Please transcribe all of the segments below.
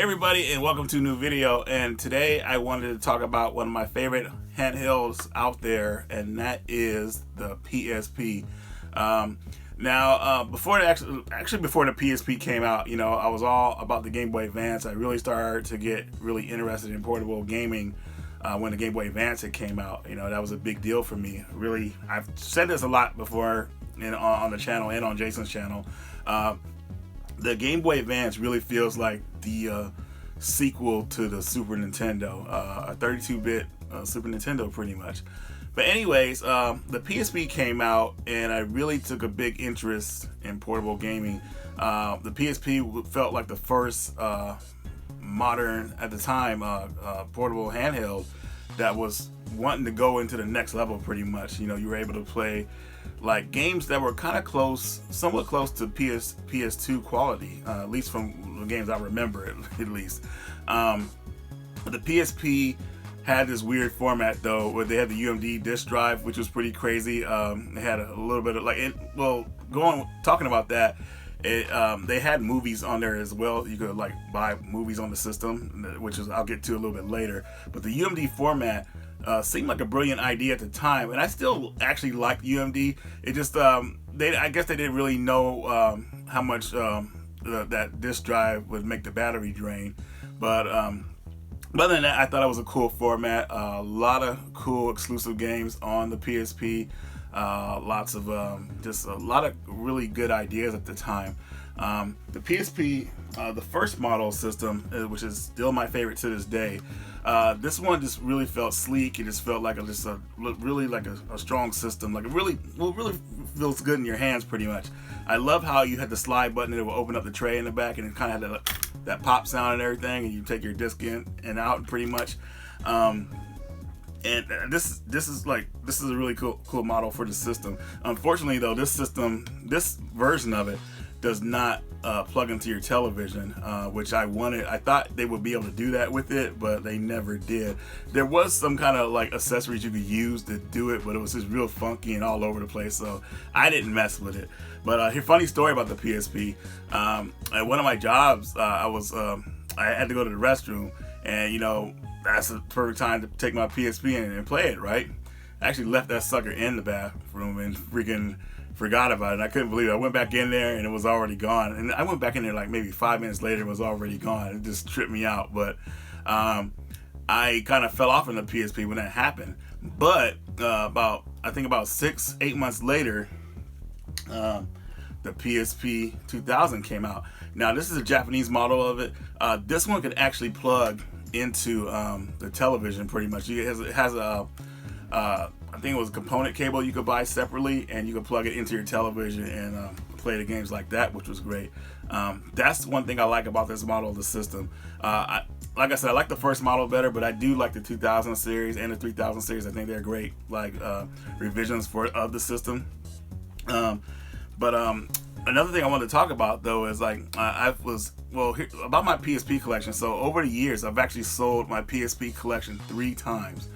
Hey everybody, and welcome to a new video. And today I wanted to talk about one of my favorite handhelds out there, and that is the PSP. Before the PSP came out, I was all about the Game Boy Advance. I really started to get really interested in portable gaming when the Game Boy Advance had came out. That was a big deal for me. Really, I've said this a lot before on the channel and on Jason's channel. The Game Boy Advance really feels like the sequel to the Super Nintendo, a 32-bit Super Nintendo pretty much. But anyways, the PSP came out and I really took a big interest in portable gaming. The PSP felt like the first modern, at the time, portable handheld that was wanting to go into the next level pretty much. You were able to play like games that were kind of somewhat close to PS2 quality, at least from the games I remember at least. The PSP had this weird format though, where they had the UMD disk drive, which was pretty crazy. They had a little bit of talking about that. They had movies on there as well. You could buy movies on the system, which I'll get to a little bit later. But the UMD format seemed like a brilliant idea at the time, and I still actually like UMD. It just I guess they didn't really know how much that disk drive would make the battery drain. But other than that, I thought it was a cool format. A lot of cool exclusive games on the PSP. Lots of just a lot of really good ideas at the time. The PSP, the first model system, which is still my favorite to this day. This one just really felt sleek. It just felt like really like a strong system. Like it really feels good in your hands pretty much. I love how you had the slide button and it would open up the tray in the back, and it kind of had that pop sound and everything, and you take your disc in and out pretty much. And this is a really cool model for the system. Unfortunately though, this version of it does not plug into your television, which I wanted. I thought they would be able to do that with it, but they never did. There was some kind of accessories you could use to do it, but it was just real funky and all over the place, so I didn't mess with it. But here, funny story about the PSP. At one of my jobs, I had to go to the restroom, and that's the perfect time to take my PSP in and play it, right? I actually left that sucker in the bathroom and freaking forgot about it. I couldn't believe it. I went back in there and it was already gone. And I went back in there maybe 5 minutes later, it was already gone. It just tripped me out. But I kind of fell off in the PSP when that happened. But about 6-8 months later, the PSP 2000 came out. Now this is a Japanese model of it. This one could actually plug into the television pretty much. It has a I think it was a component cable you could buy separately, and you could plug it into your television and play the games like that, which was great. That's one thing I like about this model of the system. Like I said, I like the first model better, but I do like the 2000 series and the 3000 series. I think they're great, revisions of the system. Another thing I wanted to talk about though is about my PSP collection. So over the years, I've actually sold my PSP collection 3 times.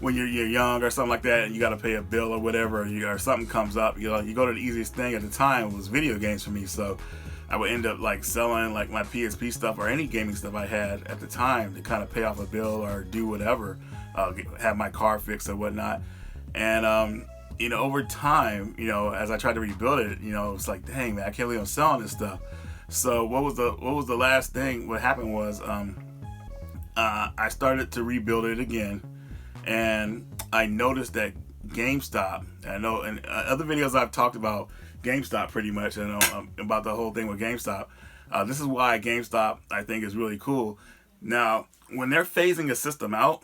When you're young or something like that, and you got to pay a bill or whatever, or something comes up, you go to the easiest thing at the time was video games for me. So I would end up selling my PSP stuff or any gaming stuff I had at the time to kind of pay off a bill or do whatever, have my car fixed or whatnot. And over time, as I tried to rebuild it, it's like, dang man, I can't believe I'm selling this stuff. So what was the last thing? What happened was I started to rebuild it again, and I noticed that GameStop, I know in other videos I've talked about GameStop pretty much, about the whole thing with GameStop. This is why GameStop I think is really cool. Now, when they're phasing a system out,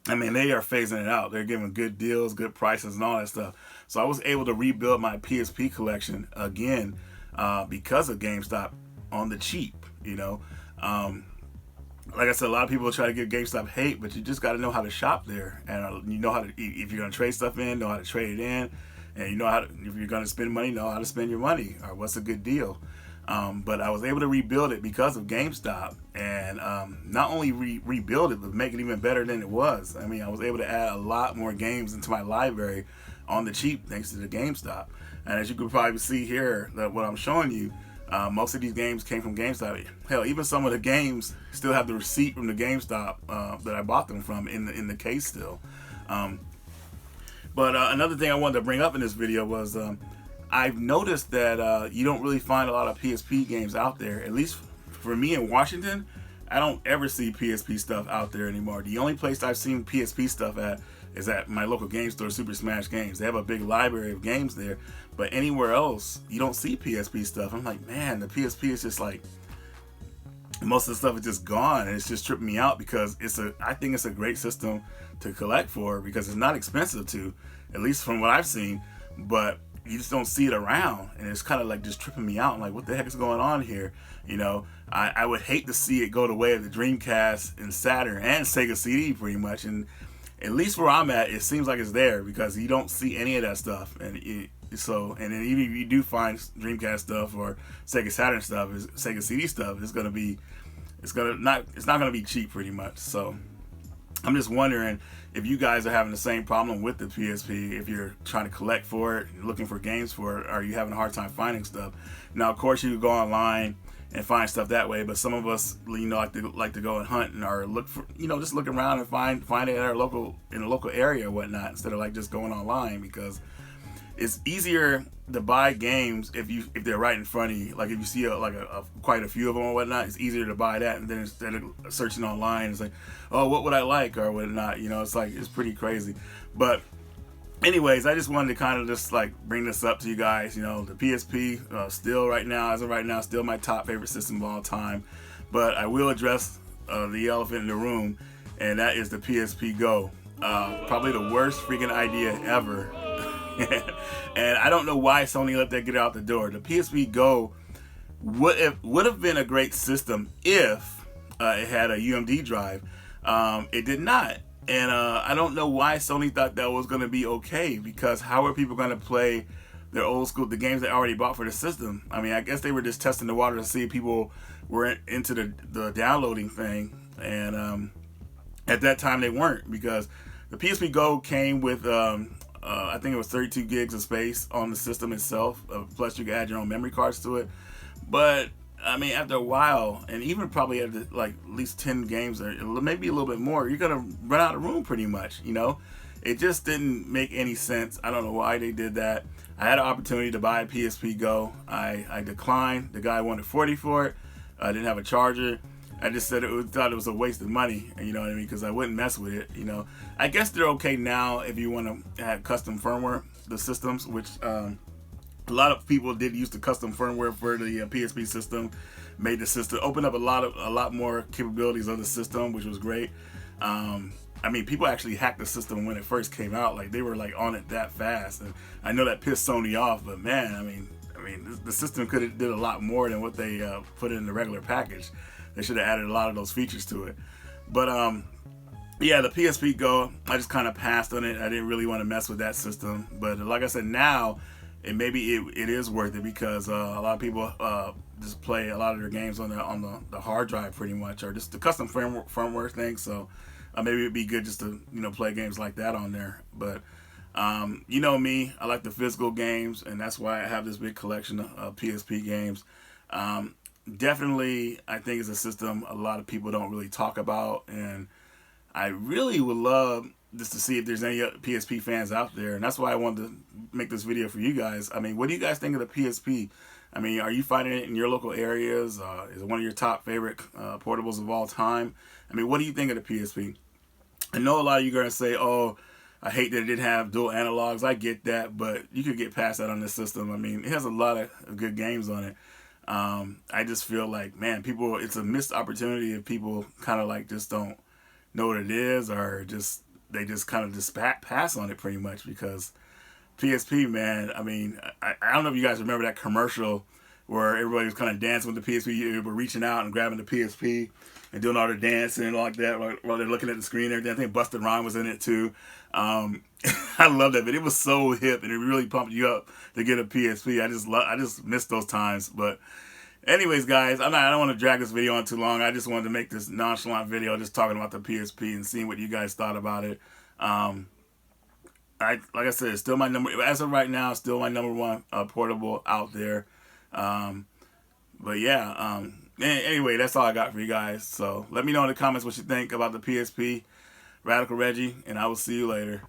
they are phasing it out. They're giving good deals, good prices, and all that stuff. So I was able to rebuild my PSP collection again because of GameStop on the cheap, Like I said, a lot of people try to give GameStop hate, but you just got to know how to shop there, and you know how to, if you're going to trade stuff in, know how to trade it in, and you know how to, if you're going to spend money, know how to spend your money, or what's a good deal. But I was able to rebuild it because of GameStop, and not only rebuild it, but make it even better than it was. I was able to add a lot more games into my library on the cheap thanks to the GameStop. And as you can probably see here, that what I'm showing you, Most of these games came from GameStop. Hell, even some of the games still have the receipt from the GameStop that I bought them from in the case still. Um, but another thing I wanted to bring up in this video was I've noticed that you don't really find a lot of PSP games out there. At least for me in Washington, I don't ever see PSP stuff out there anymore. The only place I've seen PSP stuff at is at my local game store, Super Smash Games. They have a big library of games there, but anywhere else, you don't see PSP stuff. I'm like, man, the PSP is just like, most of the stuff is just gone, and it's just tripping me out because I think it's a great system to collect for because it's not expensive to, at least from what I've seen, but you just don't see it around, and it's kind of like just tripping me out. I'm like, what the heck is going on here? You know, I would hate to see it go the way of the Dreamcast and Saturn and Sega CD pretty much, and at least where I'm at, it seems like it's there because you don't see any of that stuff. And then even if you do find Dreamcast stuff or Sega Saturn stuff, Sega CD stuff, it's not gonna be cheap pretty much. So I'm just wondering if you guys are having the same problem with the PSP. If you're trying to collect for it, looking for games for it, are you having a hard time finding stuff? Now, of course, you can go online and find stuff that way, but some of us, like to go and hunt or look for, just look around and find it in a local area or whatnot, instead of like just going online, because it's easier to buy games if they're right in front of you. Like if you see quite a few of them or whatnot, it's easier to buy that, and then instead of searching online, it's like, oh, what would I like or whatnot. It's pretty crazy. But anyways, I just wanted to kind of just like bring this up to you guys. The PSP still as of right now, still my top favorite system of all time. But I will address the elephant in the room, and that is the PSP Go. Probably the worst freaking idea ever. And I don't know why Sony let that get out the door. The PSP Go would have been a great system if it had a UMD drive. It did not. And I don't know why Sony thought that was going to be okay, because how are people going to play their the games they already bought for the system? I mean, I guess they were just testing the water to see if people were into the downloading thing. And at that time they weren't, because the PSP Go came with, I think it was 32 gigs of space on the system itself. Plus you could add your own memory cards to it. But I mean, after a while, and even probably after like at least 10 games or maybe a little bit more, you're gonna run out of room pretty much. It just didn't make any sense. I don't know why they did that. I had an opportunity to buy a PSP Go. I declined. The guy wanted $40 for it. I didn't have a charger. I just thought it was a waste of money. You know what I mean? Because I wouldn't mess with it. I guess they're okay now if you want to have custom firmware, the systems, which a lot of people did use the custom firmware for the PSP system. Made the system open up a lot more capabilities of the system, which was great. I mean, people actually hacked the system when it first came out. Like, they were like on it that fast, and I know that pissed Sony off. But man, I mean, the system could have did a lot more than what they put in the regular package. They should have added a lot of those features to it. But yeah, the PSP Go, I just kind of passed on it. I didn't really want to mess with that system. But like I said, now maybe it is worth it, because a lot of people just play a lot of their games on the hard drive pretty much, or just the custom firmware thing. So maybe it'd be good just to play games like that on there. But me, I like the physical games, and that's why I have this big collection of PSP games. Definitely, I think it's a system a lot of people don't really talk about, and I really would love just to see if there's any PSP fans out there, and that's why I wanted to make this video for you guys. I mean, what do you guys think of the PSP? I mean, are you finding it in your local areas? Is it one of your top favorite portables of all time? I mean, what do you think of the PSP? I know a lot of you are going to say, oh, I hate that it didn't have dual analogs. I get that, but you could get past that on this system. I mean, it has a lot of good games on it. I just feel like, man, it's a missed opportunity if people kind of like just don't know what it is, or they just kind of just pass on it pretty much, because PSP, man, I mean, I don't know if you guys remember that commercial where everybody was kind of dancing with the PSP. They were reaching out and grabbing the PSP and doing all their dancing and all like that while they're looking at the screen and everything. I think Busta Rhymes was in it too. I love that, but it was so hip and it really pumped you up to get a PSP. I just miss those times. But anyways, guys, I don't want to drag this video on too long. I just wanted to make this nonchalant video just talking about the PSP and seeing what you guys thought about it. Like I said, it's still my number, as of right now, still my number one portable out there. But yeah, anyway, that's all I got for you guys. So let me know in the comments what you think about the PSP, Radical Reggie, and I will see you later.